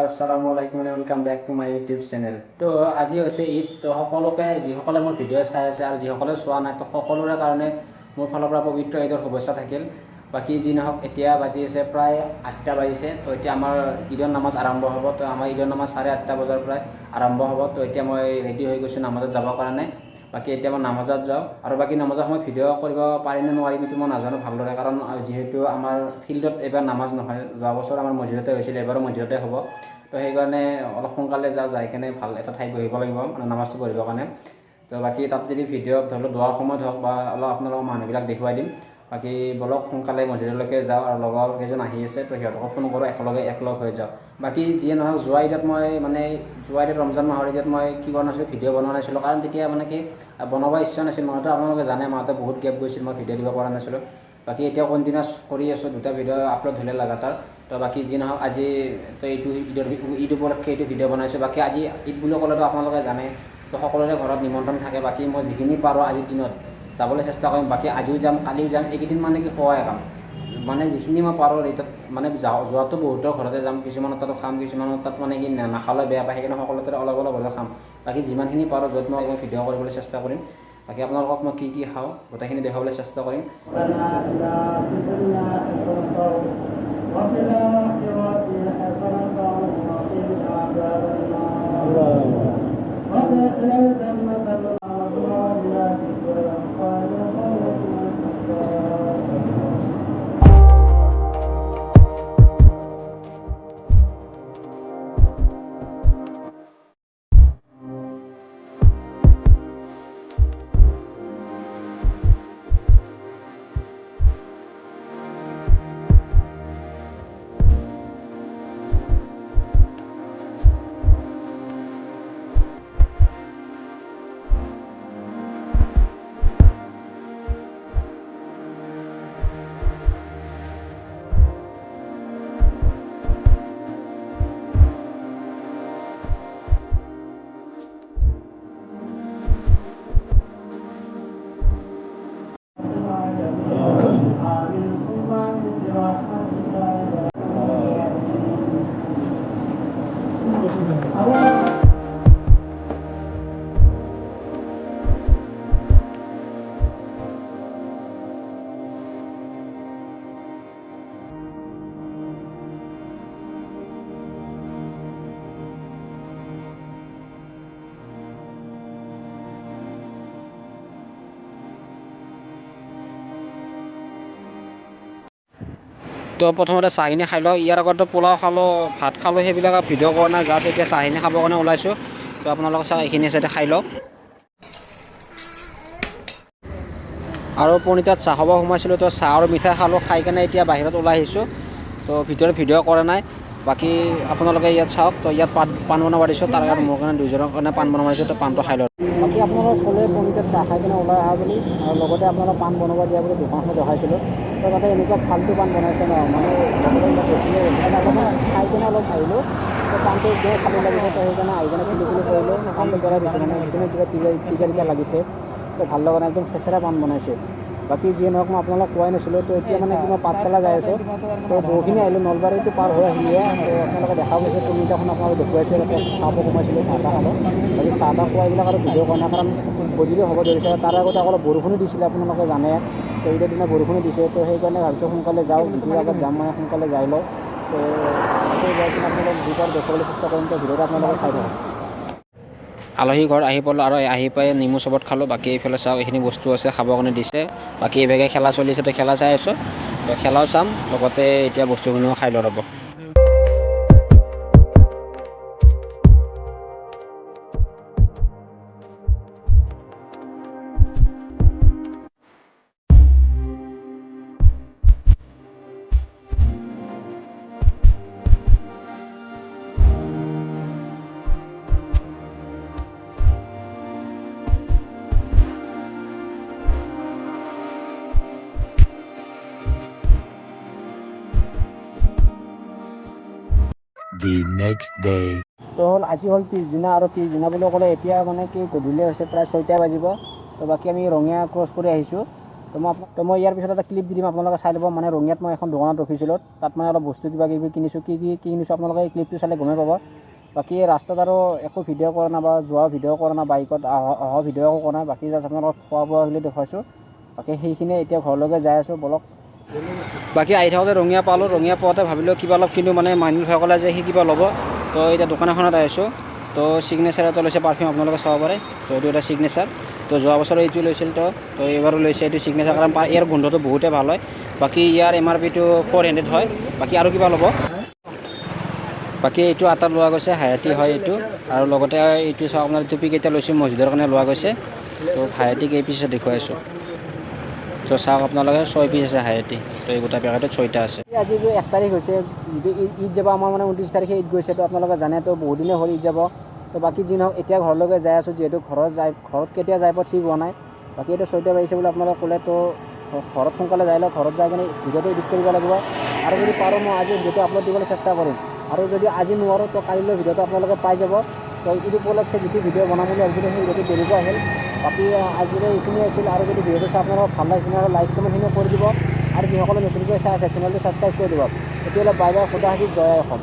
আসসালামু আলাইকুম welcome back to my YouTube channel. তো আজি হৈছে ঈদ। তো সকলোকে যিসকলে মোৰ ভিডিঅ' চাই আছে আৰু যিসকলে চোৱা নাই তো সকলোৰে কাৰণে মোৰ ফালৰ পৰা পবিত্ৰ ঈদৰ শুভেচ্ছা থাকিল। বাকী যি নহওক এতিয়া বাজি আছে প্ৰায় 8টা বাজিছে। তো এতিয়া আমাৰ ঈদৰ নামাজ আৰম্ভ হ'ব। তো আমাৰ ঈদৰ নামাজ 8:30 বজাৰ পৰাই আৰম্ভ হ'ব। তো এতিয়া মই ৰেডি হৈ গৈছোঁ নামাজত যাবৰ কাৰণে। বাকী এতিয়া মই নামাজত যাওঁ আৰু বাকী নামাজৰ সময়ত ভিডিঅ' কৰিব পাৰিম নে নোৱাৰিম এইটো মই নাজানো ভালদৰে, কাৰণ যিহেতু আমাৰ ফিল্ডত এইবাৰ নামাজ নহয়। যোৱা বছৰ আমাৰ মছজিদতে হৈছিল, এবাৰো মছজিদতে হ'ব। তো সেইকাৰণে অলপ সোনকালে যাই কেনে ভাল এটা ঠাইত বহিব লাগিব মানে নামাজটো পঢ়িবৰ কাৰণে। তো বাকী তাত যদি ভিডিঅ' ধৰি লওক দোৱাৰ সময়ত হওক বা অলপ আপোনালোকৰ মানুহবিলাক দেখুৱাই দিম। বাকী বলক সোনকালে মছজিদলৈকে যাওঁ আৰু লগৰ কেইজন আহি আছে তো সিহঁতকো ফোন কৰোঁ, একলগ হৈ যাওঁ। বাকী যিয়ে নহওক যোৱা ঈদত মই যোৱা ঈদত ৰমজান মাহৰ ঈদত মই কি কৰা নাছিলোঁ, ভিডিঅ' বনোৱা নাছিলোঁ, কাৰণ তেতিয়া মানে কি বনাব ইচ্ছা নাছিল। মইতো আপোনালোকে জানে মাহতে বহুত গেপ গৈছিল, মই ভিডিঅ' দিব পৰা নাছিলোঁ। বাকী এতিয়া কণ্টিনিউৱাছ কৰি আছোঁ, 2টা ভিডিঅ' আপলোড হ'লে লাগাতাৰ। তো বাকী যি নহওক আজি তো এইটো ঈদ উপলক্ষে এইটো ভিডিঅ' বনাইছোঁ। বাকী আজি ঈদ বুলি ক'লেতো আপোনালোকে জানে তো সকলোৰে ঘৰত নিমন্ত্ৰণ থাকে। বাকী মই যিখিনি পাৰোঁ আজিৰ দিনত যাবলৈ চেষ্টা কৰিম। বাকী আজিও যাম, কালিও যাম, এইকেইদিন মানে কি সহায় কাম মানে যিখিনি মই পাৰোঁ ৰেটত মানে যোৱাটো বহুতৰ ঘৰতে যাম, কিছুমানৰ তাতো খাম, কিছুমানৰ তাত মানে কি নাখালে বেয়া পায়, সেইকাৰণে সকলোতে অলপ হ'লেও খাম। বাকী যিমানখিনি পাৰোঁ য'ত মই ভিডিঅ' কৰিবলৈ চেষ্টা কৰিম। বাকী আপোনালোকক মই কি খাওঁ গোটেইখিনি দেখাবলৈ চেষ্টা কৰিম। তো প্ৰথমতে চাহখিনি খাই লওঁ। ইয়াৰ আগতে পোলাও খালোঁ, ভাত খালোঁ, সেইবিলাক ভিডিঅ' কৰা নাই, জাষ্ট এতিয়া চাহখিনি খাবৰ কাৰণে ওলাইছোঁ। তো আপোনালোকে চাহ এইখিনি চাইডে খাই লওক। আৰু পনিতাত চাহ খাব সোমাইছিলোঁ, তো চাহ আৰু মিঠাই খালোঁ, খাই কেনে এতিয়া বাহিৰত ওলাই আহিছোঁ। তো ভিতৰত ভিডিঅ' কৰা নাই। বাকী আপোনালোকে ইয়াত চাওক। তো ইয়াত পাণ বনাব দিছোঁ, তাৰ কাৰণে মোৰ কাৰণে 2জনৰ কাৰণে পাণ বনাব দিছোঁ। তো পাণটো খাই লওক। বাকী আপোনালোকক ক'লে পনিতাত চাহ খাই কিনে ওলাই অহা বুলি, আৰু লগতে আপোনালোক পাণ বনাব দিয়া বুলি দোকানখনত দেখাইছিলোঁ। তো তাতে এনেকুৱা ফাল্টু পাণ বনাইছে ন, মানে খাই কিনে অলপ আহিলোঁ। তো পাণটো একদম খালী লাগিছে, তো সেইকাৰণে আহি কিনে খুলি কৰিলোঁ, পাণটো পেলাই দিছোঁ। মানে একদম কিবা লাগিছে, তো ভাল লগা নাই, একদম খেচেৰা পাণ বনাইছে। বাকী যিয়ে নহওক মই আপোনালোক কোৱাই নাছিলোঁ। তো এতিয়া মানে কি মই পাঠশালা যাই আছোঁ। তো বহুখিনি আহিলোঁ, নলবাৰীটো পাৰ হৈ আহিলে। তো আপোনালোকে দেখা পাইছে তিনিটাখন আপোনালোকে দেখুৱাইছে, তাতে চাহ সোমাইছিলোঁ, চাহ খালোঁ। বাকী চাহ খোৱা এইবিলাক আৰু ভিডিঅ' কৰা নাই, কাৰণ গধূলি হ'ব ধৰিছে। তাৰ আগতে অলপ বৰষুণো দিছিলে, আপোনালোকে জানে। তো ঈদৰ দিনা বৰষুণো দিছে, তো সেইকাৰণে ভাবিছোঁ সোনকালে যাওঁ, যিটোৰ আগত যাম মানে সোনকালে যাই লওঁ। তো তাতে যাই কিনে আপোনালোক যিবাৰ দেখুৱাবলৈ চেষ্টা কৰিম। তো ভিডিঅ'টো আপোনালোকে চাই থাকক। আলহী ঘৰত আহি পালোঁ আৰু আহি পাই নেমু চবত খালোঁ। বাকী এইফালে চাওক, এইখিনি বস্তু আছে খাবৰ কাৰণে দিছে। বাকী এইভাগে খেলা চলি আছে, তো খেলা চাই আছোঁ। তো খেলাও চাম, লগতে এতিয়া বস্তুখিনিও খাই লওঁ ৰ'ব। The next day. তো আজি হ'ল পিছদিনা, আৰু পিছদিনা বুলি ক'লে এতিয়া মানে কি গধূলি হৈছে, প্ৰায় 6টা বাজিব। তো বাকী আমি ৰঙিয়া ক্ৰছ কৰি আহিছোঁ। তো মই ইয়াৰ পিছত এটা ক্লিপ দি দিম, আপোনালোকে চাই ল'ব। মানে ৰঙিয়াত মই এখন দোকানত ৰখিছিলোঁ, তাত মানে অলপ বস্তু কিবা কিবি কিনিছোঁ। কি কিনিছোঁ আপোনালোকে এই ক্লিপটো চালে গমেই পাব। বাকী ৰাস্তাত আৰু একো ভিডিঅ' কৰা নাই বা যোৱা ভিডিঅ' কৰা নাই, বাইকত অহা ভিডিঅ' একো কৰা নাই। বাকী জাষ্ট আপোনালোকক খোৱা বোৱা বুলি দেখুৱাইছোঁ। বাকী সেইখিনিয়ে এতিয়া ঘৰলৈকে যাই আছোঁ, বলক। বাকী আহি থাকোঁতে ৰঙিয়া পালোঁ। ৰঙিয়া পাওঁতে ভাবিলোঁ কিবা অলপ কিন্তু মানে মাইনুল ভাই ক'লে যে সি কিবা ল'ব। তো এতিয়া দোকান এখনত আহিছোঁ। তো ছিগনেচাৰ এটা লৈছে পাৰফিউম, আপোনালোকে চাব পাৰে। তো এইটো এটা ছিগনেচাৰ। তো যোৱা বছৰ এইটো লৈছিল। তো এইবাৰো লৈছে এইটো ছিগনেচাৰ, কাৰণ ইয়াৰ গোন্ধটো বহুতেই ভাল হয়। বাকী ইয়াৰ MRPটো 400 হয়। বাকী আৰু কিবা ল'ব। বাকী এইটো আটা লোৱা গৈছে, হায়াতি হয় এইটো। আৰু লগতে এইটো চাওক, আপোনাৰ টুপিকেইটা লৈছোঁ মছজিদৰ কাৰণে লোৱা গৈছে। তো হায়াতিক এই পিছত দেখুৱাইছোঁ। তো চাওক আপোনালোকে 6 পিচ আছে হায়াতি। তো এই গোটা পেকেটত 6টা আছে। আজি 1 তাৰিখ হৈছে, ঈদ যাব আমাৰ মানে 29 তাৰিখে ঈদ গৈছে। তো আপোনালোকে জানে, তো বহুত দিনে হ'ল ঈদ যাব। তো বাকী যি নহওক এতিয়া ঘৰলৈকে যাই আছোঁ, যিহেতু ঘৰত কেতিয়া যাই পাওঁ ঠিক হোৱা নাই। বাকী এইটো 6টা বাজিছে বুলি আপোনালোকে ক'লে। তো ঘৰত সোনকালে যাই লওঁ, ঘৰত যাই কিনে ভিডিঅ'টো এডিট কৰিব লাগিব। আৰু যদি পাৰোঁ মই আজি ভিডিঅ'টো আপলোড দিবলৈ চেষ্টা কৰিম। আৰু যদি আজি নোৱাৰোঁ তো কালিলৈ ভিডিঅ'টো আপোনালোকে পাই যাব। তো ঈদ উপলক্ষে যিটো ভিডিঅ' বনাম বুলি ভাবিছিলোঁ সেই ভিডিঅ'টো দেৰিকৈ আহিল। বাকী আজিলৈ এইখিনিয়ে আছিল। আৰু যদি ভিডিঅ'টো চাই আপোনালোকক ভাল লাগিছে তেনেহ'লে লাইক কমেণ্টখিনি কৰি দিব। আৰু যিসকলে নতুনকৈ চাই আছে চেনেলটো ছাবস্ক্ৰাইব কৰি দিব। তেতিয়াহ'লে বাই বাই, খুদা হাফিজ, জয় অসম।